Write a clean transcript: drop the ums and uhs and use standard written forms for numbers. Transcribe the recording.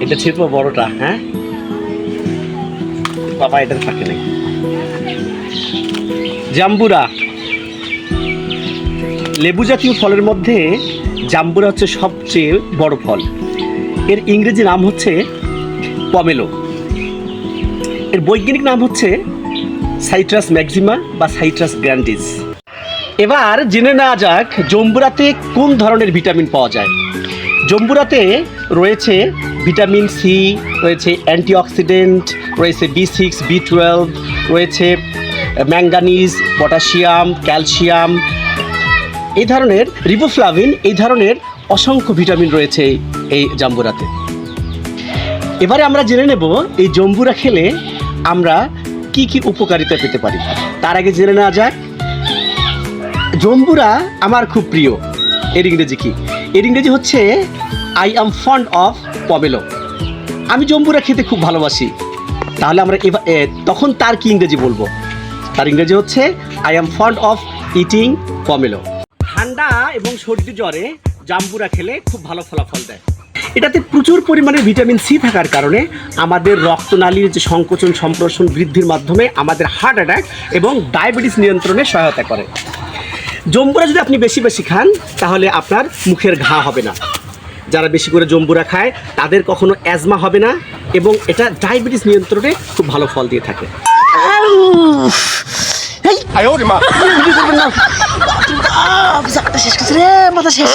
এটা ছিড়বো বড়টা, হ্যাঁ বাবা, এটা থাকে নাই। জাম্বুরা, লেবু জাতীয় ফলের মধ্যে জাম্বুরা হচ্ছে সবচেয়ে বড় ফল। এর ইংরেজি নাম হচ্ছে পমেলো। এর বৈজ্ঞানিক নাম হচ্ছে সাইট্রাস ম্যাক্সিমা বা সাইট্রাস গ্র্যান্ডিস। এবার জেনে নেওয়া যাক জম্বুরাতে কোন ধরনের ভিটামিন পাওয়া যায়। জম্বুরাতে রয়েছে ভিটামিন সি, রয়েছে অ্যান্টিঅক্সিডেন্ট, রয়েছে B6, B12, রয়েছে ম্যাঙ্গানিজ, পটাশিয়াম, ক্যালসিয়াম, এই ধরনের রিবোফ্লাভিন, এই ধরনের অসংখ্য ভিটামিন রয়েছে এই জাম্বুরাতে। এবারে আমরা জেনে নেব এই জাম্বুরা খেলে আমরা কি কি উপকারিতা পেতে পারি। তার আগে জেনে নেওয়া যাক জাম্বুরা আমার খুব প্রিয়। এর ইংরেজি কি? এর ইংরেজি হচ্ছে I am fond of pomelo. আমি জাম্বুরা খেতে খুব ভালোবাসি। তাহলে আমরা তখন তার কি ইংরেজি বলবো? তার ইংরেজি হচ্ছে I am fond of eating pomelo. ঠান্ডা এবং সর্দি জ্বরে জাম্বুরা খেলে খুব ভালো ফলাফল দেয়। এটাতে প্রচুর পরিমাণে ভিটামিন সি থাকার কারণে আমাদের রক্তনালীর যে সংকোচন সম্প্রসারণ বৃদ্ধির মাধ্যমে আমাদের হার্ট অ্যাটাক এবং ডায়াবেটিস নিয়ন্ত্রণে সহায়তা করে। জাম্বুরা যদি আপনি বেশি বেশি খান তাহলে আপনার মুখের ঘা হবে না। যারা বেশি করে জাম্বুরা খায় তাদের কখনো অ্যাজমা হবে না এবং এটা ডায়াবেটিস নিয়ন্ত্রণে খুব ভালো ফল দিয়ে থাকে। শেষ করছে রে, মাথা শেষ।